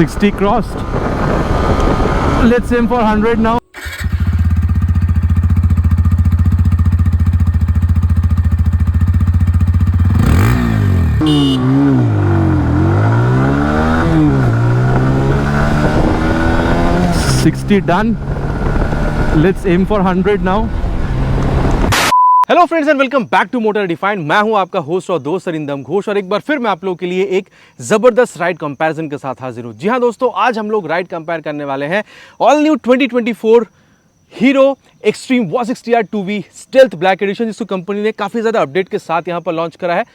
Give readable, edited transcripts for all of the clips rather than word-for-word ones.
60 crossed. Let's aim for 100 now. Done. Let's aim for 100 now. Hello friends and welcome back to motor defined. मैं हूं आपका host और दोस्त अरिंदम घोष और एक बार फिर मैं आप लोगों के लिए एक जबरदस्त राइड कंपैरिजन के साथ हाजिर हूं। जी हां दोस्तों, आज हम लोग राइड कंपेयर करने वाले हैं all new 2024 hero extreme 160R 2V stealth black addition, जिसको कंपनी ने काफी ज्यादा अपडेट के साथ यहां पर लॉन्च करा है।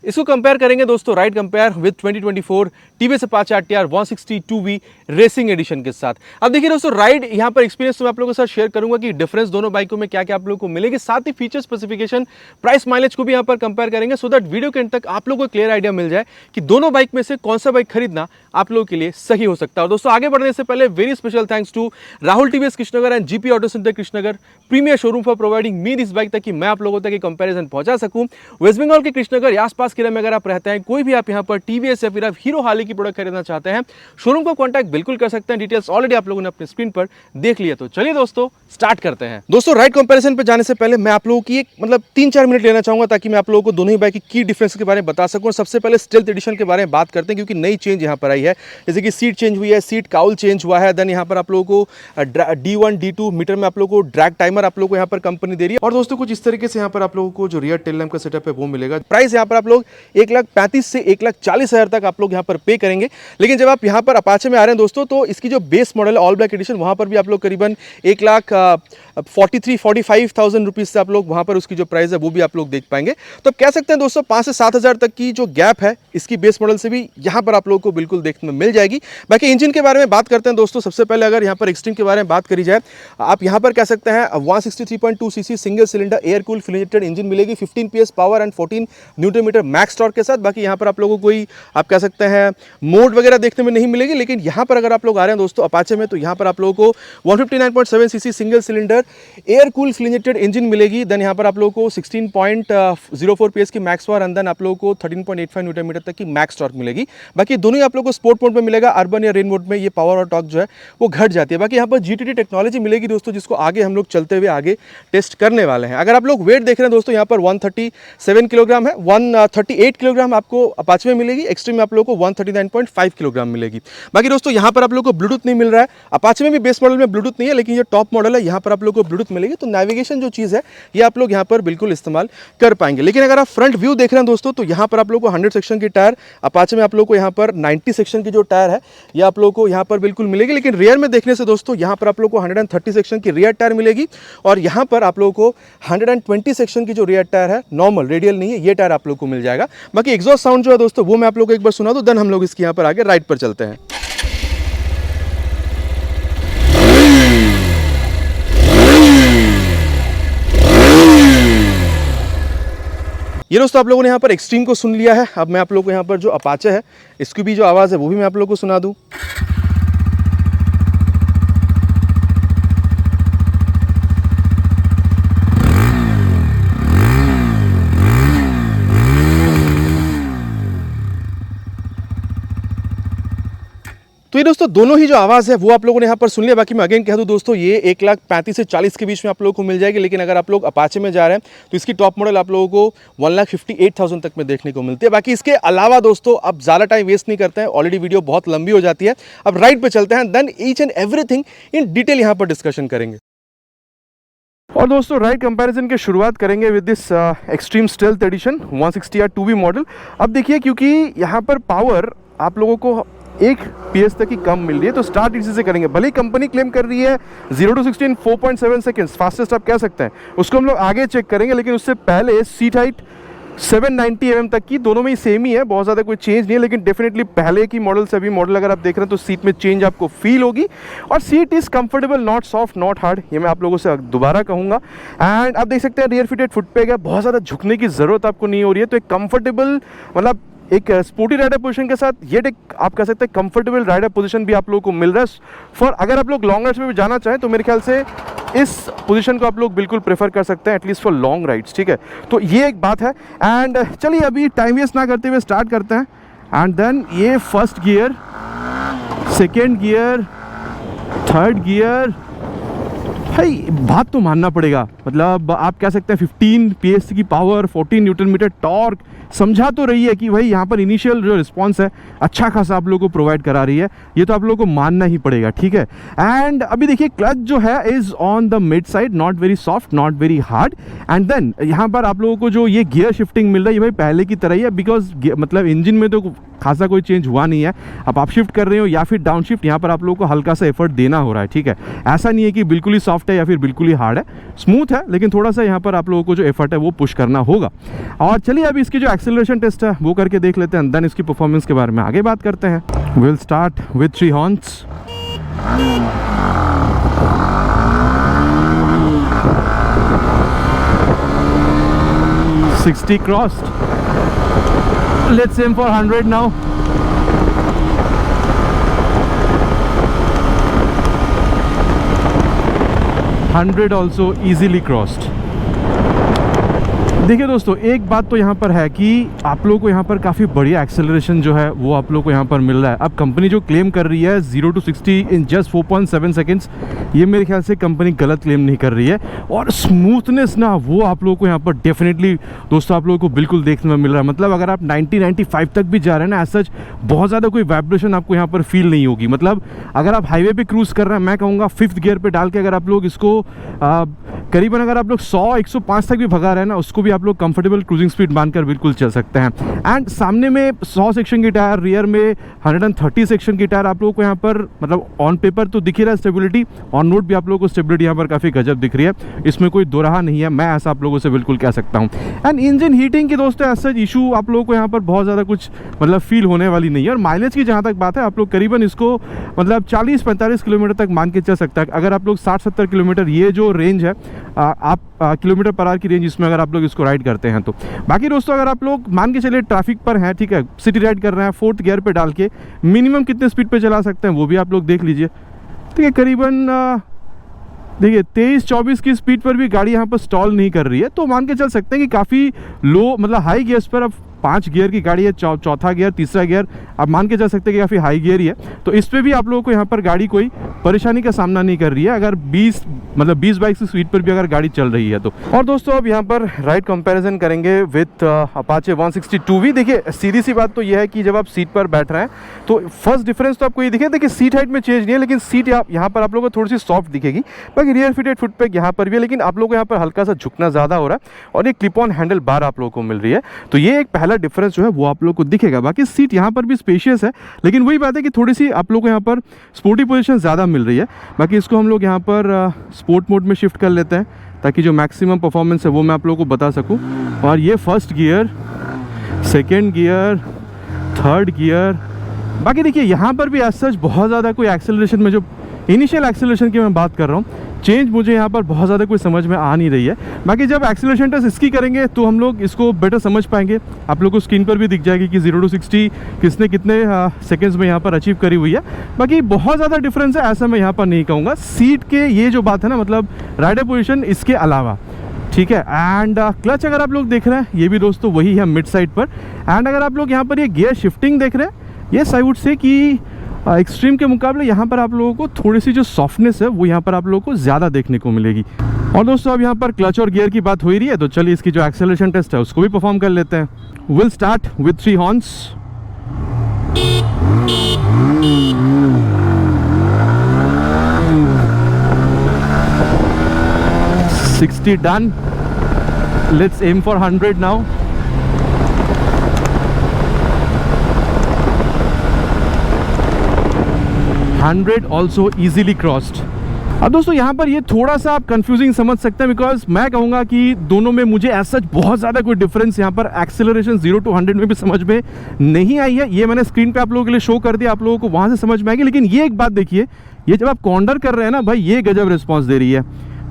इसको कंपेयर करेंगे दोस्तों, ride compare with 2024 TVS Apache RTR 160 2V racing edition के साथ। अब देखिए दोस्तों, राइड यहां पर एक्सपीरियंस तो मैं आप लोगों के साथ शेयर करूंगा कि डिफरेंस दोनों बाइकों में क्या क्या आप लोगों को मिलेगी, साथ ही फीचर स्पेसिफिकेशन, प्राइस, माइलेज को भी यहां पर कंपेयर करेंगे, सो दैट वीडियो के एंड तक आप लोगों को क्लियर आइडिया मिल जाए कि दोनों बाइक में से कौन सा बाइक खरीदना आप लोगों के लिए सही हो सकता है। और दोस्तों, आगे बढ़ने से पहले very special thanks to Rahul TVS Krishnanagar and GP auto centre Krishnanagar premier showroom for providing me this bike, ताकि मैं आप लोगों तक कंपैरिजन पहुंचा सकूं। वेस्ट बंगाल के कृष्णनगर या आसपास के में अगर आप रहते हैं, कोई भी आप यहां पर टीवीएस या फिर आप हीरो हार्ले की प्रोडक्ट खरीदना चाहते हैं, शोरूम को कांटेक्ट बिल्कुल कर सकते हैं। डिटेल्स ऑलरेडी आप लोगों ने अपने स्क्रीन पर देख लिया। तो चलिए दोस्तों, स्टार्ट करते हैं। दोस्तों, राइड कंपैरिजन पे जाने से पहले मैं आप लोगों की एक 3-4 मिनट लेना चाहूंगा, ताकि मैं आप लोगों को दोनों ही बाइक की डिफरेंस के बारे में बता सकूं। सबसे पहले स्टेल्थ एडिशन के बारे में बात करते हैं, क्योंकि नई चेंज यहां पर आई है, जैसे कि सीट चेंज हुई है, सीट काउल चेंज हुआ है। देन यहां पर आप लोगों को D1 D2 मीटर में आप लोगों को ड्रैग टाइमर आप लोगों को यहां पर कंपनी दे रही है। और दोस्तों, कुछ इस तरीके से यहां पर आप लोगों को जो रियर टेल लैंप का सेटअप है वो मिलेगा। प्राइस यहां पर आप लोग 1,35,000 से 1,40,000 तक आप लोग यहां पर पे करेंगे। लेकिन जब आप यहां पर अपाचे में आ रहे हैं दोस्तों, तो इसकी जो बेस मॉडल है ऑल ब्लैक एडिशन, वहां पर भी आप लोग करीबन 1,43,000-45,000 रुपीज से आप लोग वहां पर उसकी जो प्राइस है वो भी आप लोग देख पाएंगे। तो कह सकते हैं दोस्तों, 5 से 7,000 तक की जो गैप है इसकी बेस मॉडल से भी यहां पर आप लोगों को बिल्कुल देखने में मिल जाएगी। बाकी इंजन के बारे में बात करते हैं दोस्तों। सबसे पहले अगर यहां पर एक्सट्रीम के बारे में बात करी जाए, आप यहां पर कह सकते हैं 163.2 CC single cylinder air cooled fuel injected engine मिलेगी, 15 PS power and 14 newton metre max torque के साथ। बाकी यहां पर आप लोगों को कोई आप कह सकते हैं मोड वगैरह देखने में नहीं मिलेगी। लेकिन यहां पर अगर आप लोग आ रहे हैं दोस्तों अपाचे में, तो यहां पर आप लोगों को 159.7 CC single cylinder air cooled fuel injected engine मिलेगी। देन यहां पर आप लोगों को 16.04 PS की मैक्स पावर एंड देन आप लोगों को 13.85 न्यूटन मीटर तक की मैक्स टॉर्क मिलेगी। बाकी दोनों ही आप लोगों को स्पोर्ट मोड में मिलेगा। अर्बन या रेन मोड में ये पावर और टॉर्क जो है वो घट जाती है। बाकी यहां पर GTD टेक्नोलॉजी मिलेगी दोस्तों, जिसको आगे हम लोग चलते हुए आगे टेस्ट करने वाले हैं। अगर आप लोग वेट देख रहे हैं दोस्तों, यहां पर 137 किलोग्राम है, 138 किलोग्राम आपको अपाचे में मिलेगी, एक्सट्रीम में आप लोगों को 139.5 किलोग्राम मिलेगी। बाकी दोस्तों, यहां पर आप लोगों को ब्लूटूथ नहीं मिल रहा है। अपाचे में भी बेस मॉडल में ब्लूटूथ नहीं है, लेकिन ये टॉप मॉडल है, यहां पर आप लोगों को ब्लूटूथ मिलेगी। तो नेविगेशन जो चीज़ है ये आप लोग यहां पर बिल्कुल इस्तेमाल कर पाएंगे। लेकिन अगर आप फ्रंट व्यू देख रहे हैं दोस्तों, तो यहां पर आप लोगों को 100 सेक्शन की टायर, अपाचे में आप लोगों को यहां पर 90 सेक्शन की जो टायर है ये आप लोगों को यहां पर बिल्कुल मिलेगी। लेकिन रियर में देखने से दोस्तों, यहां पर आप लोगों को 130 सेक्शन की रियर टायर मिलेगी और यहां पर आप लोगों को 120 सेक्शन की जो रियर टायर है, नॉर्मल रेडियल नहीं है, ये टायर आप लोगों को मिल जाएगा। बाकी एग्जॉस्ट साउंड जो है दोस्तों, वो मैं आप लोगों को एक बार सुना दूं, देन हम लोग इसकी यहां पर आगे राइड पर चलते हैं। ये दोस्तों, आप लोगों ने यहाँ पर एक्सट्रीम को सुन लिया है। अब मैं आप लोगों को यहाँ पर जो अपाचे है इसकी भी जो आवाज़ है वो भी मैं आप लोगों को सुना दूँ। तो ये दोस्तों, दोनों ही जो आवाज़ है वो आप लोगों ने यहाँ पर सुन लिया। बाकी मैं अगेन कह दूँ दोस्तों, ये 1,35,000 से 40,000 के बीच में आप लोगों को मिल जाएगी। लेकिन अगर आप लोग अपाचे में जा रहे हैं, तो इसकी टॉप मॉडल आप लोगों को 1,58,000 तक में देखने को मिलती है। बाकी इसके अलावा दोस्तों, अब ज़्यादा टाइम वेस्ट नहीं करते हैं, ऑलरेडी वीडियो बहुत लंबी हो जाती है। अब राइड पर चलते हैं, then each and everything in detail यहाँ पर डिस्कशन करेंगे। और दोस्तों, राइड कंपैरिजन की शुरुआत करेंगे with this extreme stealth edition 160R 2V model. अब देखिए, क्योंकि यहाँ पर पावर आप लोगों को 1 PS तक की कम मिल रही है, तो स्टार्ट इसी से करेंगे। भले ही कंपनी क्लेम कर रही है 0 to 60 in 4.7 सेकेंड्स, फास्टेस्ट आप कह सकते हैं, उसको हम लोग आगे चेक करेंगे। लेकिन उससे पहले सीट हाइट 790 mm तक की, दोनों में ही सेम ही है, बहुत ज़्यादा कोई चेंज नहीं है। लेकिन डेफिनेटली पहले की मॉडल से अभी मॉडल अगर आप देख रहे हैं, तो सीट में चेंज आपको फील होगी। और seat is comfortable, not soft, not hard, ये मैं आप लोगों से दोबारा कहूँगा। एंड आप देख सकते हैं रियर फिटेड फुट पैग है, बहुत ज़्यादा झुकने की ज़रूरत आपको नहीं हो रही है। तो एक कंफर्टेबल, मतलब एक स्पोर्टी राइडर पोजीशन के साथ ये एक आप कह सकते हैं कंफर्टेबल राइडर पोजीशन भी आप लोगों को मिल रहा है। फॉर अगर आप लोग लॉन्ग राइड्स में भी जाना चाहें, तो मेरे ख्याल से इस पोजीशन को आप लोग बिल्कुल प्रेफर कर सकते हैं, एटलीस्ट फॉर लॉन्ग राइड्स। ठीक है, तो ये एक बात है। एंड चलिए अभी टाइम वेस्ट ना करते हुए स्टार्ट करते हैं। एंड देन ये first gear second gear, third gear. भाई बात तो मानना पड़ेगा, मतलब आप कह सकते हैं 15 PS की पावर, 14 न्यूटन मीटर टॉर्क समझा तो रही है कि भाई यहाँ पर इनिशियल जो रिस्पांस है अच्छा खासा आप लोगों को प्रोवाइड करा रही है, ये तो आप लोगों को मानना ही पड़ेगा, ठीक है। एंड अभी देखिए क्लच जो है is on the mid side, not very soft, not very hard. And then यहाँ पर आप लोगों को जो ये गियर शिफ्टिंग मिल रहा है ये भाई पहले की तरह ही है, बिकॉज मतलब इंजन में तो खासा कोई चेंज हुआ नहीं है। अब आप शिफ्ट कर रहे हो या फिर डाउन शिफ्ट, यहाँ पर आप लोगों को हल्का सा एफर्ट देना हो रहा है, ठीक है। ऐसा नहीं है कि बिल्कुल ही सॉफ्ट है या फिर बिल्कुल ही हार्ड है, स्मूथ है, लेकिन थोड़ा सा यहाँ पर आप लोगों को जो एफर्ट है वो पुश करना होगा। और चलिए अभी इसकी जो एक्सेलरेशन टेस्ट है वो करके देख लेते हैं, देन इसकी परफॉर्मेंस के बारे में आगे बात करते हैं। Will start with 3 horns. $60 crossed. Let's aim for 100 now. $100 also easily crossed. देखिए दोस्तों, एक बात तो यहाँ पर है कि आप लोगों को यहाँ पर काफ़ी बढ़िया एक्सेलरेशन जो है वो आप लोगों को यहाँ पर मिल रहा है। अब कंपनी जो क्लेम कर रही है 0 to 60 इन जस्ट 4.7 सेकेंड्स, ये मेरे ख्याल से कंपनी गलत क्लेम नहीं कर रही है। और स्मूथनेस ना वो आप लोगों को यहाँ पर डेफिनेटली दोस्तों आप लोगों को बिल्कुल देखने में मिल रहा है। मतलब अगर आप 90-95 तक भी जा रहे हैं ना, एज सच बहुत ज़्यादा कोई वाइब्रेशन आपको यहाँ पर फील नहीं होगी। मतलब अगर आप हाईवे पे क्रूज़ कर रहे हैं, मैं कहूँगा 5th गियर पे डाल के अगर आप लोग इसको करीबन अगर आप लोग 100-105 तक भी भगा रहे हैं ना, उसको भी आप लोग कंफर्टेबल क्रूजिंग स्पीड मानकर बिल्कुल चल सकते हैं। एंड सामने में 100 सेक्शन की टायर, रियर में 130 सेक्शन की टायर आप लोगों को यहाँ पर मतलब ऑन पेपर तो दिख ही रहा है स्टेबिलिटी, ऑन रोड भी आप लोगों को स्टेबिलिटी यहाँ पर काफ़ी गजब दिख रही है, इसमें कोई दो राह नहीं है, मैं ऐसा आप लोगों से बिल्कुल कह सकता हूँ। एंड इंजन हीटिंग की दोस्तों ऐसा इशू आप लोगों को यहाँ पर बहुत ज़्यादा कुछ मतलब फील होने वाली नहीं है। और माइलेज की जहाँ तक बात है, आप लोग करीबन इसको मतलब 40-45 किलोमीटर तक मान के चल सकता है। अगर आप लोग 60-70 किलोमीटर ये जो रेंज है आप किलोमीटर पर आवर की रेंज इसमें अगर आप लोग इसको राइड करते हैं तो। बाकी दोस्तों अगर आप लोग मान के चलिए ट्रैफिक पर हैं, ठीक है, सिटी राइड कर रहे हैं, 4th गियर पे डाल के मिनिमम कितने स्पीड पे चला सकते हैं वो भी आप लोग देख लीजिए, ठीक है। करीबन देखिए 23-24 की स्पीड पर भी गाड़ी यहाँ पर स्टॉल नहीं कर रही है, तो मान के चल सकते हैं कि काफ़ी लो मतलब हाई गियर्स पर अब 5 गियर की गाड़ी है, चौथा गियर, तीसरा गियर, आप मान के चल सकते हैं कि काफ़ी हाई गियर ही है। तो इस पर भी आप लोगों को यहाँ पर गाड़ी कोई परेशानी का सामना नहीं कर रही है, अगर 20 बाइक की स्पीड पर भी अगर गाड़ी चल रही है तो। और दोस्तों अब यहाँ पर राइड कंपैरिजन करेंगे विथ अपाचे 160 देखिए सीधी सी बात तो यह है कि जब आप सीट पर बैठ रहे हैं तो फर्स्ट डिफरेंस तो आपको ये दिखे, देखिए सीट हाइट में चेंज नहीं है, लेकिन सीट यहाँ पर आप लोगों को थोड़ी सी सॉफ्ट दिखेगी। बाकी रियर फिटेड फुट पैक यहाँ पर भी है, लेकिन आप लोगों को यहाँ पर हल्का सा झुकना ज़्यादा हो रहा है और ये क्लिप ऑन हैंडल बार आप लोगों को मिल रही है, तो ये एक पहला डिफरेंस जो है वो आप लोगों को दिखेगा। बाकी सीट यहाँ पर भी स्पेशियस है, लेकिन वही बात है कि थोड़ी सी आप लोगों को यहाँ पर स्पोर्टी पोजीशन ज़्यादा मिल रही है। बाकी इसको हम लोग यहाँ पर स्पोर्ट मोड में शिफ्ट कर लेते हैं ताकि जो मैक्सिमम परफॉर्मेंस है वो मैं आप लोगों को बता सकूँ। और ये first gear, second gear, third gear. बाकी देखिए यहाँ पर भी एज सच बहुत ज़्यादा कोई एक्सेलरेशन में जो इनिशियल एक्सेलरेशन की मैं बात कर रहा हूँ, चेंज मुझे यहाँ पर बहुत ज़्यादा कोई समझ में आ नहीं रही है। बाकी जब एक्सेलरेशन टेस्ट इसकी करेंगे तो हम लोग इसको बेटर समझ पाएंगे, आप लोग को स्क्रीन पर भी दिख जाएगी कि 0 to 60 किसने कितने सेकेंड्स में यहाँ पर अचीव करी हुई है। बाकी बहुत ज़्यादा डिफरेंस है ऐसा मैं यहाँ पर नहीं कहूँगा, सीट के ये जो बात है ना, मतलब राइडर पोजीशन इसके अलावा, ठीक है। एंड क्लच अगर आप लोग देख रहे हैं ये भी दोस्तों वही है मिड साइड पर। एंड अगर आप लोग यहाँ पर ये गियर शिफ्टिंग देख रहे हैं, येस आई वुड से कि एक्सट्रीम के मुकाबले यहाँ पर आप लोगों को थोड़ी सी जो सॉफ्टनेस है वो यहाँ पर आप लोगों को ज़्यादा देखने को मिलेगी। और दोस्तों अब यहाँ पर क्लच और गियर की बात हो ही रही है, तो चलिए इसकी जो एक्सेलरेशन टेस्ट है उसको भी परफॉर्म कर लेते हैं। Will start with 3 horns. 60 done. Let's aim for 100 now. Also easily crossed. अब दोस्तों यहाँ पर ये थोड़ा सा आप कंफ्यूजिंग समझ सकते हैं, बिकॉज मैं कहूँगा कि दोनों में मुझे एज सच बहुत ज़्यादा कोई डिफरेंस यहाँ पर एक्सेलरेशन 0 to 100 में भी समझ में नहीं आई है। ये मैंने स्क्रीन पे आप लोगों के लिए शो कर दिया, आप लोगों को वहाँ से समझ में आएगी। लेकिन ये एक बात देखिए, ये जब आप कॉर्नर कर रहे हैं ना भाई, ये गजब रिस्पॉन्स दे रही है,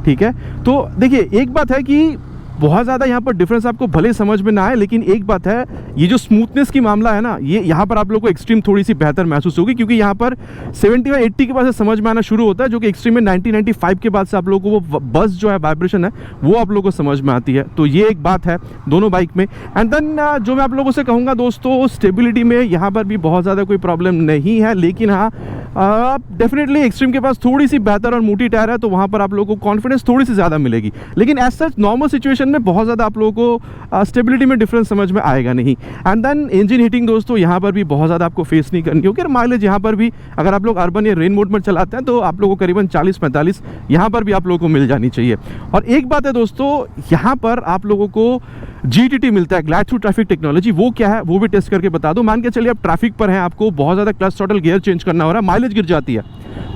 ठीक है। तो देखिए एक बात है कि बहुत ज़्यादा यहाँ पर डिफरेंस आपको भले समझ में ना आए, लेकिन एक बात है, ये जो स्मूथनेस की मामला है ना, ये यहाँ पर आप लोगों को एक्सट्रीम थोड़ी सी बेहतर महसूस होगी, क्योंकि यहाँ पर 70-80 के बाद से समझ में आना शुरू होता है, जो कि एक्सट्रीम में 90-95 के बाद से आप लोगों को वो बस जो है वाइब्रेशन है वो आप लोगों को समझ में आती है। तो ये एक बात है दोनों बाइक में। एंड देन जो मैं आप लोगों से कहूँगा दोस्तों, स्टेबिलिटी में यहाँ पर भी बहुत ज़्यादा कोई प्रॉब्लम नहीं है, लेकिन हाँ डेफिनेटली एक्सट्रीम के पास थोड़ी सी बेहतर और मोटी टायर है, तो वहाँ पर आप लोगों को कॉन्फिडेंस थोड़ी सी ज़्यादा मिलेगी, लेकिन एज सच नॉर्मल सिचुएशन में बहुत ज़्यादा आप लोगों को स्टेबिलिटी में डिफरेंस समझ में आएगा नहीं। एंड देन इंजन हीटिंग दोस्तों यहाँ पर भी बहुत ज़्यादा आपको फेस नहीं करनी होगी। और माइलेज यहाँ पर भी अगर आप लोग अर्बन या रेन मोड में चलाते हैं तो आप लोगों को करीबन 40-45 यहाँ पर भी आप लोगों को मिल जानी चाहिए। और एक बात है दोस्तों, यहाँ पर आप लोगों को GTT मिलता है, ग्लाइड थ्रू ट्रैफिक टेक्नोलॉजी। वो क्या है वो भी टेस्ट करके बता दूं। मान के चलिए आप ट्रैफिक पर हैं, आपको बहुत ज़्यादा क्लच थ्रॉटल गियर चेंज करना हो रहा है, माइलेज गिर जाती है,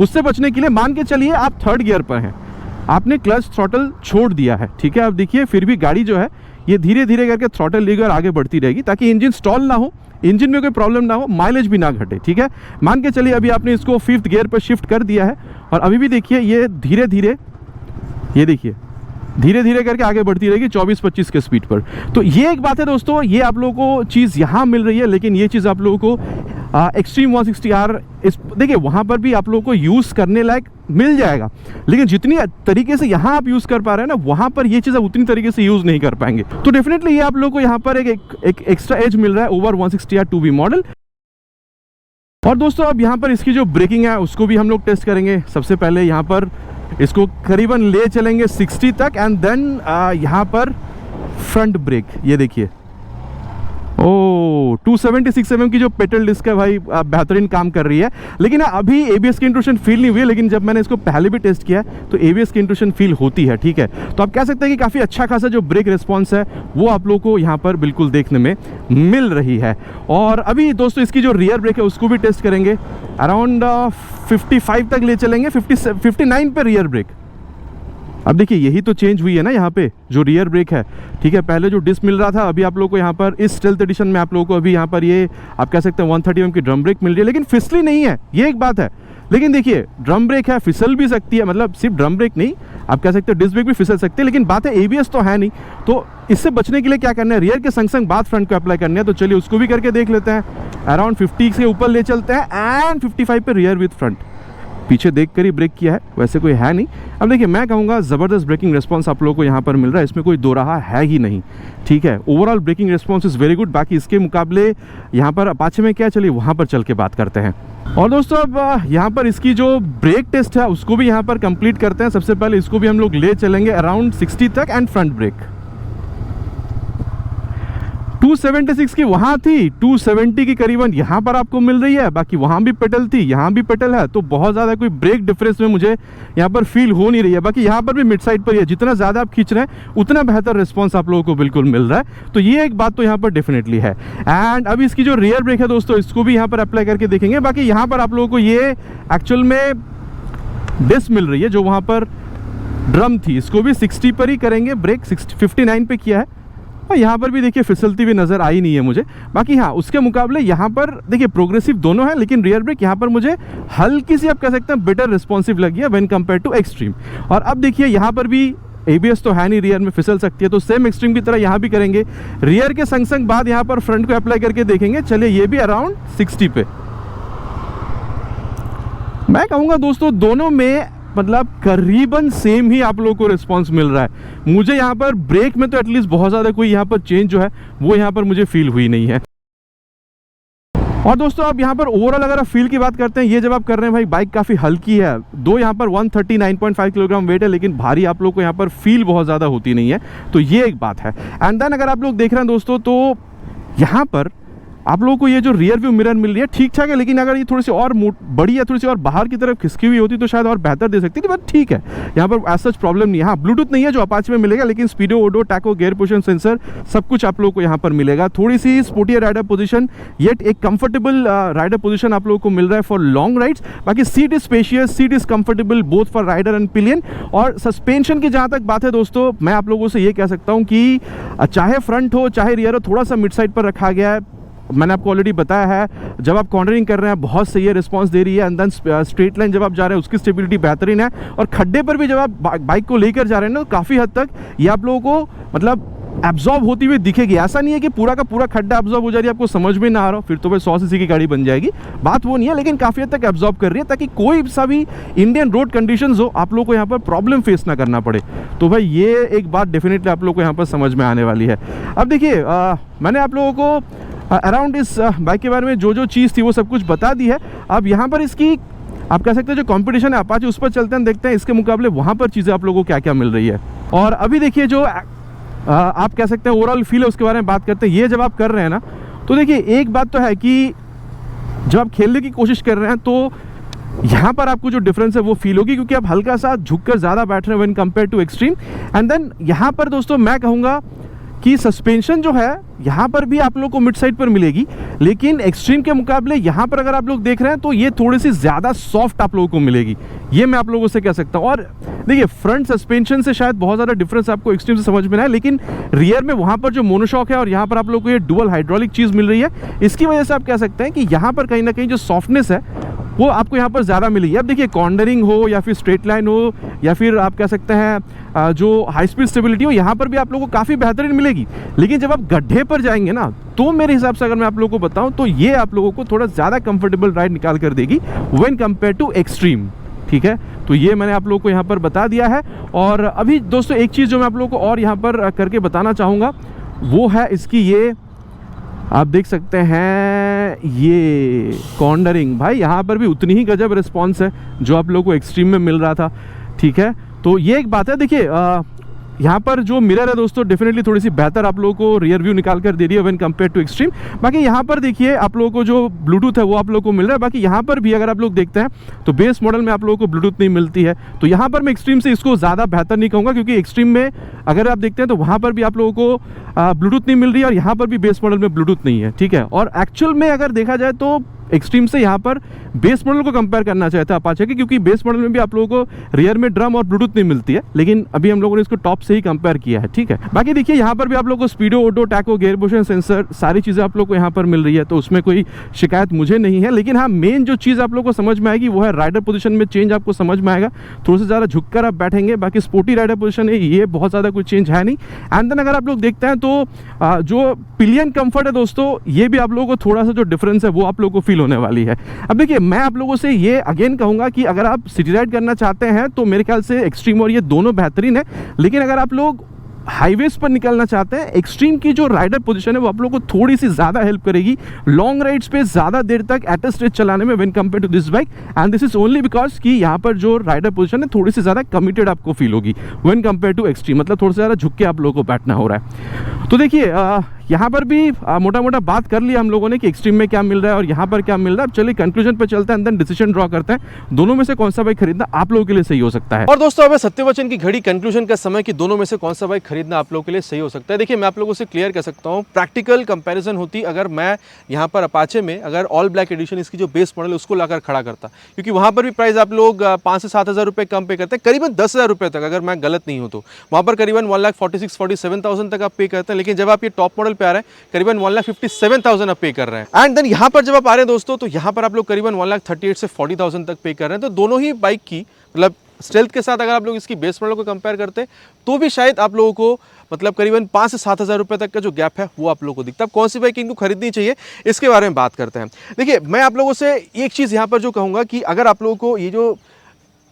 उससे बचने के लिए मान के चलिए आप 3rd गियर पर हैं, आपने क्लच थ्रॉटल छोड़ दिया है, ठीक है। अब देखिए फिर भी गाड़ी जो है ये धीरे धीरे करके थ्रॉटल लेगी और आगे बढ़ती रहेगी, ताकि इंजन स्टॉल ना हो, इंजन में कोई प्रॉब्लम ना हो, माइलेज भी ना घटे, ठीक है। मान के चलिए अभी आपने इसको 5th गियर पर शिफ्ट कर दिया है और अभी भी देखिए ये धीरे धीरे, ये देखिए धीरे धीरे करके आगे बढ़ती रहेगी 24-25 के स्पीड पर। तो ये एक बात है दोस्तों, ये आप लोगों को चीज़ यहाँ मिल रही है, लेकिन ये चीज़ आप लोगों को एक्सट्रीम 160R देखिए वहाँ पर भी आप लोगों को यूज़ करने लायक मिल जाएगा, लेकिन जितनी तरीके से यहाँ आप यूज़ कर पा रहे हैं ना, वहाँ पर ये चीज़ आप उतनी तरीके से यूज़ नहीं कर पाएंगे। तो डेफिनेटली ये आप लोगों को यहाँ पर एक एक्स्ट्रा एज मिल रहा है ओवर 160R 2V मॉडल। और दोस्तों अब यहाँ पर इसकी जो ब्रेकिंग है उसको भी हम लोग टेस्ट करेंगे। सबसे पहले यहाँ पर इसको करीबन ले चलेंगे 60 तक एंड देन यहाँ पर फ्रंट ब्रेक, ये देखिए 276 mm की जो पेडल डिस्क है भाई बेहतरीन काम कर रही है। लेकिन अभी ABS की इंट्रूशन फील नहीं हुई है, लेकिन जब मैंने इसको पहले भी टेस्ट किया तो ABS की इंट्रूशन फील होती है, ठीक है। तो आप कह सकते हैं कि काफ़ी अच्छा खासा जो ब्रेक रिस्पॉन्स है वो आप लोगों को यहाँ पर बिल्कुल देखने में मिल रही है। और अभी दोस्तों इसकी जो रियर ब्रेक है उसको भी टेस्ट करेंगे, अराउंड 55 तक ले चलेंगे, 59 पे रियर ब्रेक। अब देखिए यही तो चेंज हुई है ना यहाँ पे जो रियर ब्रेक है, ठीक है। पहले जो डिस्क मिल रहा था, अभी आप लोगों को यहाँ पर इस स्टेल्थ एडिशन में आप लोगों को अभी यहाँ पर ये आप कह सकते हैं 130 mm की ड्रम ब्रेक मिल रही है, लेकिन फिसली नहीं है, ये एक बात है। लेकिन देखिए ड्रम ब्रेक है, फिसल भी सकती है, मतलब सिर्फ ड्रम ब्रेक नहीं, आप कह सकते हैं डिस्क ब्रेक भी फिसल सकती है, लेकिन बात है ABS तो है नहीं। तो इससे बचने के लिए क्या करना है, रियर के संग संग बात फ्रंट को अप्लाई करनी है। तो चलिए उसको भी करके देख लेते हैं। अराउंड 50 से ऊपर ले चलते हैं एंड 55 पे रियर विथ फ्रंट। पीछे देख कर ही ब्रेक किया है, वैसे कोई है नहीं। अब देखिए मैं कहूँगा ज़बरदस्त ब्रेकिंग रिस्पॉन्स आप लोगों को यहाँ पर मिल रहा है, इसमें कोई दो रहा है ही नहीं, ठीक है। Overall braking response is very good. बाकी इसके मुकाबले यहाँ पर अपाचे में क्या, चलिए वहाँ पर चल के बात करते हैं। और दोस्तों अब यहाँ पर इसकी जो ब्रेक टेस्ट है उसको भी यहाँ पर कंप्लीट करते हैं। सबसे पहले इसको भी हम लोग ले चलेंगे अराउंड 60 तक एंड फ्रंट ब्रेक 276 की वहाँ थी, 270 की करीबन यहाँ पर आपको मिल रही है। बाकी वहाँ भी पेडल थी, यहाँ भी पेडल है, तो बहुत ज़्यादा कोई ब्रेक डिफरेंस में मुझे यहाँ पर फील हो नहीं रही है। बाकी यहाँ पर भी मिड साइड पर ही है, जितना ज़्यादा आप खींच रहे हैं उतना बेहतर रिस्पॉन्स आप लोगों को बिल्कुल मिल रहा है। तो ये एक बात तो यहाँ पर डेफिनेटली है। एंड अब इसकी जो रियर ब्रेक है दोस्तों, इसको भी यहाँ पर अप्लाई करके देखेंगे। बाकी यहाँ पर आप लोगों को ये एक्चुअल में डिस्क मिल रही है, जो वहाँ पर ड्रम थी, इसको भी 60 पर ही करेंगे ब्रेक, 59 पे किया है। और यहाँ पर भी देखिए फिसलती भी नज़र आई नहीं है मुझे। बाकी हाँ उसके मुकाबले यहाँ पर देखिए प्रोग्रेसिव दोनों है, लेकिन रियर ब्रेक यहाँ पर मुझे हल्की सी आप कह सकते हैं बेटर रिस्पॉन्सिव लगी है व्हेन कंपेयर टू एक्सट्रीम। और अब देखिए यहाँ पर भी ABS तो है नहीं, रियर में फिसल सकती है, तो सेम एक्सट्रीम की तरह यहाँ भी करेंगे। रियर के संग संग बाद यहाँ पर फ्रंट को अप्लाई करके देखेंगे। चलिए ये भी अराउंड 60 पे। मैं कहूँगा दोस्तों दोनों में मतलब करीबन सेम ही आप लोगों को रिस्पांस मिल रहा है। मुझे यहाँ पर ब्रेक में तो एटलीस्ट बहुत ज़्यादा कोई यहाँ पर चेंज जो है वो यहाँ पर मुझे फील हुई नहीं है। और दोस्तों आप यहाँ पर ओवरऑल अगर आप फील की बात करते हैं, ये जब आप कर रहे हैं भाई बाइक काफ़ी हल्की है, दो यहाँ पर 139.5 किलोग्राम वेट है, लेकिन भारी आप लोग को यहाँ पर फील बहुत ज़्यादा होती नहीं है, तो ये एक बात है। एंड देन अगर आप लोग देख रहे हैं दोस्तों, तो यहाँ पर आप लोगों को ये जो रियर व्यू मिरर मिल रही है ठीक ठाक है, लेकिन अगर ये थोड़ी सी और बड़ी या थोड़ी सी और बाहर की तरफ खिसकी हुई होती तो शायद और बेहतर दे सकती थी, बट ठीक है, यहाँ पर एज सच प्रॉब्लम नहीं है। हाँ ब्लूटूथ नहीं है जो अपाचे में मिलेगा, लेकिन speedo, odo, tacho, gear position sensor सब कुछ आप लोगों को यहाँ पर मिलेगा। थोड़ी सी स्पोर्टियर राइडर पोजीशन, येट एक कंफर्टेबल राइडर पोजीशन आप लोगों को मिल रहा है फॉर लॉन्ग राइड्स। बाकी seat is spacious, seat is comfortable both for rider and pillion. और सस्पेंशन की जहाँ तक बात है दोस्तों, मैं आप लोगों से ये कह सकता हूँ कि चाहे फ्रंट हो चाहे रियर हो, थोड़ा सा मिड साइड पर रखा गया है। मैंने आपको ऑलरेडी बताया है, जब आप कॉर्नरिंग कर रहे हैं बहुत सही है, रिस्पांस दे रही है। एंड देन स्ट्रेट लाइन जब आप जा रहे हैं उसकी स्टेबिलिटी बेहतरीन है, और खड्डे पर भी जब आप बाइक को लेकर जा रहे हैं ना, तो काफ़ी हद तक ये आप लोगों को मतलब एब्जॉर्ब होती हुई दिखेगी। ऐसा नहीं है कि पूरा का पूरा खड्डा एब्जॉर्ब हो जा रही है, आपको समझ में ना आ रहा हो, फिर तो भाई 100 सीसी की गाड़ी बन जाएगी, बात वो नहीं है। लेकिन काफ़ी हद तक एब्जॉर्ब कर रही है, ताकि कोई सा भी इंडियन रोड कंडीशंस हो आप लोग को यहाँ पर प्रॉब्लम फेस ना करना पड़े। तो भाई ये एक बात डेफिनेटली आप लोग को यहाँ पर समझ में आने वाली है। अब देखिए मैंने आप लोगों को अराउंड इस बाइक के बारे में जो जो चीज़ थी वो सब कुछ बता दी है। अब यहाँ पर इसकी आप कह सकते हैं जो कंपटीशन है अपाचे उस पर चलते हैं, देखते हैं इसके मुकाबले वहाँ पर चीज़ें आप लोगों को क्या क्या मिल रही है। और अभी देखिए जो आप कह सकते हैं ओवरऑल फील है उसके बारे में बात करते हैं। ये जब आप कर रहे हैं ना, तो देखिए एक बात तो है कि जब आप खेलने की कोशिश कर रहे हैं तो यहाँ पर आपको जो डिफरेंस है वो फील होगी, क्योंकि आप हल्का सा झुककर ज़्यादा बैठ रहे हैं when compare to extreme. And then यहाँ पर दोस्तों मैं कहूँगा कि सस्पेंशन जो है यहाँ पर भी आप लोग को मिड साइड पर मिलेगी, लेकिन एक्सट्रीम के मुकाबले यहाँ पर अगर आप लोग देख रहे हैं तो ये थोड़ी सी ज़्यादा सॉफ्ट आप लोगों को मिलेगी, ये मैं आप लोगों से कह सकता हूँ। और देखिए फ्रंट सस्पेंशन से शायद बहुत ज़्यादा डिफरेंस आपको एक्सट्रीम से समझ में ना है, लेकिन रियर में वहाँ पर जो मोनोशॉक है और यहाँ पर आप लोग को ये डुअल हाइड्रोलिक चीज़ मिल रही है, इसकी वजह से आप कह सकते हैं कि यहाँ पर कहीं ना कहीं जो सॉफ्टनेस है वो आपको यहाँ पर ज़्यादा मिलेगी। अब देखिए कॉर्नरिंग हो या फिर स्ट्रेट लाइन हो या फिर आप कह सकते हैं जो हाई स्पीड स्टेबिलिटी हो, यहाँ पर भी आप लोगों को काफ़ी बेहतरीन मिलेगी। लेकिन जब आप गड्ढे पर जाएंगे ना, तो मेरे हिसाब से अगर मैं आप लोगों को बताऊं तो ये आप लोगों को थोड़ा ज़्यादा कंफर्टेबल राइड निकाल कर देगी व्हेन कंपेयर टू एक्सट्रीम। ठीक है, तो ये मैंने आप लोगों को यहाँ पर बता दिया है। और अभी दोस्तों एक चीज़ जो मैं आप लोगों को और यहाँ पर करके बताना चाहूँगा वो है इसकी ये, आप देख सकते हैं ये कॉर्नरिंग। भाई यहाँ पर भी उतनी ही गजब रिस्पॉन्स है जो आप लोगों को एक्सट्रीम में मिल रहा था। ठीक है, तो ये एक बात है। देखिए यहाँ पर जो मिरर है दोस्तों डेफिनेटली थोड़ी सी बेहतर आप लोगों को रियर व्यू निकाल कर दे रही है व्हेन कंपेयर टू एक्सट्रीम। बाकी यहाँ पर देखिए आप लोगों को जो ब्लूटूथ है वो आप लोगों को मिल रहा है। बाकी यहाँ पर भी अगर आप लोग देखते हैं तो बेस मॉडल में आप लोगों को ब्लूटूथ नहीं मिलती है, तो यहाँ पर मैं एक्सट्रीम से इसको ज़्यादा बेहतर नहीं कहूँगा, क्योंकि एक्सट्रीम में अगर आप देखते हैं तो वहाँ पर भी आप लोगों को ब्लूटूथ नहीं मिल रही है और यहाँ पर भी बेस मॉडल में ब्लूटूथ नहीं है। ठीक है, और एक्चुअल में अगर देखा जाए तो एक्सट्रीम से यहाँ पर बेस मॉडल को कंपेयर करना चाहता है अपाचे के, क्योंकि बेस मॉडल में भी आप लोगों को रियर में ड्रम और ब्लूटूथ नहीं मिलती है, लेकिन अभी हम लोगों ने इसको टॉप से ही कंपेयर किया है। ठीक है, बाकी देखिए यहाँ पर भी आप लोगों को speedo, odo, tacho, gear motion sensor सारी चीज़ें आप लोग को यहाँ पर मिल रही है, तो उसमें कोई शिकायत मुझे नहीं है। लेकिन हाँ, मेन जो चीज़ आप लोग को समझ में आएगी वो है राइडर पोजीशन में चेंज आपको समझ में आएगा, थोड़ा सा ज़्यादा झुककर आप बैठेंगे। बाकी स्पोर्टी राइडर पोजीशन है, ये बहुत ज़्यादा कोई चेंज है नहीं। एंड देन अगर आप लोग देखते हैं तो जो पिलियन कंफर्ट है दोस्तों, ये भी आप लोगों को थोड़ा सा जो डिफरेंस है वो आप लोगों को फील होने वाली है। अब देखिए मैं आप लोगों से ये अगेन कहूँगा कि अगर आप सिटी राइड करना चाहते हैं तो मेरे ख्याल से एक्सट्रीम और ये दोनों बेहतरीन है। लेकिन अगर आप लोग हाईवेज पर निकलना चाहते हैं, एक्सट्रीम की जो राइडर पोजीशन है वो आप लोगों को थोड़ी सी ज़्यादा हेल्प करेगी लॉन्ग राइड्स पे ज़्यादा देर तक एट अ स्ट्रेच चलाने में when compare to this bike. And this is only because कि यहाँ पर जो राइडर पोजीशन है थोड़ी सी ज़्यादा कमिटेड आपको फील होगी व्हेन कंपेयर टू एक्सट्रीम, मतलब थोड़ा सा ज़्यादा झुक के आप लोगों को बैठना हो रहा है। तो देखिए यहाँ पर भी मोटा मोटा बात कर लिया हम लोगों ने कि एक्सट्रीम में क्या मिल रहा है और यहाँ पर क्या मिल रहा है। अब चलिए कंक्लूजन पे चलते हैं, देन डिसीजन ड्रॉ करते हैं दोनों में से कौन सा बाइक खरीदना आप लोगों के लिए सही हो सकता है। और दोस्तों अब सत्यवचन की घड़ी कंक्लूजन का समय कि दोनों में से कौन सा बाइक खरीदना आप लोगों के लिए सही हो सकता है। देखिए मैं आप लोगों से क्लियर कर सकता हूँ, प्रैक्टिकल कंपैरिजन होती अगर मैं यहाँ पर अपाचे में अगर ऑल ब्लैक एडिशन इसकी जो बेस मॉडल उसको लाकर खड़ा करता, क्योंकि वहाँ पर भी प्राइस आप लोग 5 से 7 हज़ार रुपये कम पे करते हैं, करीबन 10 हज़ार रुपये तक अगर मैं गलत नहीं हूँ तो वहाँ पर करीबन 1,46,47,000 तक आप पे करते हैं। लेकिन जब आप ये टॉप मॉडल पे आ रहे हैं करीबन 1,57,000 आप पे कर रहे हैं। एंड देन यहाँ पर जब आप आ रहे हैं दोस्तों तो यहाँ पर आप लोग करीबन 1,38,000 से 40,000 तक पे कर रहे हैं। तो दोनों ही बाइक की मतलब स्टेल्थ के साथ अगर आप लोग इसकी बेस मॉडल को कंपेयर करते हैं तो भी शायद आप लोगों को मतलब करीबन 5 से 7 हज़ार रुपये तक का जो गैप है वो आप लोगों को दिखता है। अब कौन सी बाइक इनको खरीदनी चाहिए इसके बारे में बात करते हैं। देखिए मैं आप लोगों से एक चीज़ यहाँ पर जो कहूँगा कि अगर आप लोगों को ये जो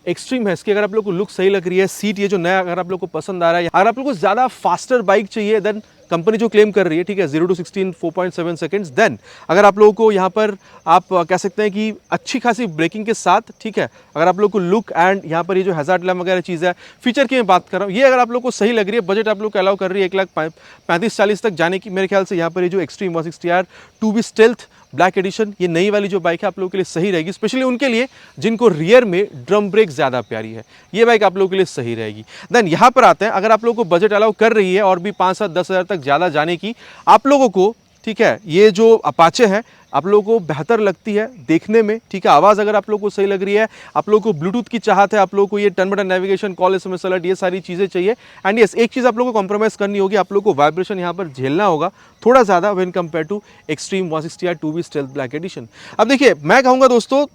एक्सट्रीम है इसकी अगर आप लोग को लुक सही लग रही है, सीट ये जो नया अगर आप लोग को पसंद आ रहा है, अगर आप लोग को ज़्यादा फास्टर बाइक चाहिए देन कंपनी जो क्लेम कर रही है, ठीक है 0 to 60 in 4.7 सेकेंड्स, देन अगर आप लोगों को यहाँ पर आप कह सकते हैं कि अच्छी खासी ब्रेकिंग के साथ, ठीक है अगर आप लोग को लुक एंड यहाँ पर ये जो हैजार्ड लैम्प वगैरह चीज़ है, फीचर की मैं बात कर रहा हूँ, ये अगर आप लोग को सही लग रही है, बजट आप लोग को अलाउ कर रही है 1,35,40 तक जाने की, मेरे ख्याल से यहाँ पर ये जो extreme 160R 2B stealth black addition ये नई वाली जो बाइक है आप लोगों के लिए सही रहेगी, स्पेशली उनके लिए जिनको रियर में ड्रम ब्रेक ज़्यादा प्यारी है, ये बाइक आप लोगों के लिए सही रहेगी। देन यहाँ पर आते हैं, अगर आप लोगों को बजट अलाउ कर रही है और भी 5 से 10 हज़ार तक ज़्यादा जाने की आप लोगों को, ठीक है ये जो अपाचे है आप लोगों को बेहतर लगती है देखने में, ठीक है आवाज़ अगर आप लोगों को सही लग रही है, आप लोगों को ब्लूटूथ की चाहत है, आप लोगों को ये turn button navigation, call SMS alert ये सारी चीज़ें चाहिए। एंड यस एक चीज़ आप लोगों को कॉम्प्रोमाइज़ करनी होगी, आप लोगों को वाइब्रेशन यहाँ पर झेलना होगा थोड़ा ज़्यादा when compare to extreme 160R 2B stealth black edition. अब देखिए मैं कहूँगा दोस्तों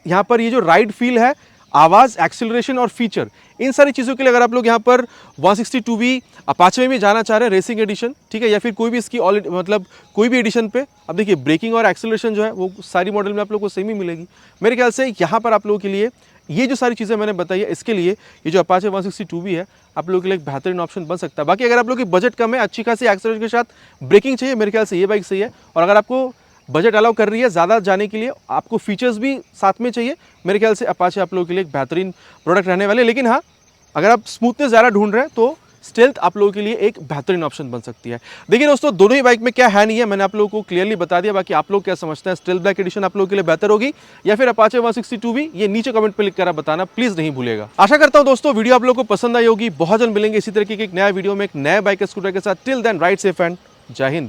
यहाँ पर ये जो राइड फील है, आवाज़, एक्सीलरेशन और फीचर, इन सारी चीज़ों के लिए अगर आप लोग यहाँ पर 160 अपाचे में भी जाना चाह रहे हैं रेसिंग एडिशन, ठीक है या फिर कोई भी इसकी मतलब कोई भी एडिशन पे, अब देखिए ब्रेकिंग और एक्सीलरेशन जो है वो सारी मॉडल में आप लोग को सेम ही मिलेगी। मेरे ख्याल से यहाँ पर आप लोगों के लिए ये जो सारी चीज़ें मैंने बताई है इसके लिए ये जो अपाचे 160 है आप लोगों के लिए एक बेहतरीन ऑप्शन बन सकता है। बाकी अगर आप लोग की बजट कम है, अच्छी खासी एक्सीलरेशन के साथ ब्रेकिंग चाहिए, मेरे ख्याल से ये बाइक सही है। और अगर आपको बजट अलाउ कर रही है ज़्यादा जाने के लिए, आपको फीचर्स भी साथ में चाहिए, मेरे ख्याल से अपाचे आप लोगों के लिए एक बेहतरीन प्रोडक्ट रहने वाले। लेकिन हाँ, अगर आप स्मूथनेस ज़्यादा ढूंढ रहे हैं तो स्टेल्थ आप लोगों के लिए एक बेहतरीन ऑप्शन बन सकती है। देखिए दोस्तों, दोनों ही बाइक में क्या है नहीं है मैंने आप लोगों को क्लियरली बता दिया। बाकी आप लोग क्या समझते हैं, स्टेल्थ ब्लैक एडिशन आप लोगों के लिए बेहतर होगी या फिर अपाचे 162 भी, ये नीचे कमेंट पे लिख कर आप बताना प्लीज नहीं भूलेगा। आशा करता हूं दोस्तों वीडियो आप लोगों को पसंद आई होगी। बहुत जल्द मिलेंगे इसी तरीके के एक नया वीडियो में एक नए बाइक स्कूटर के साथ। Till then ride safe and जय हिंद।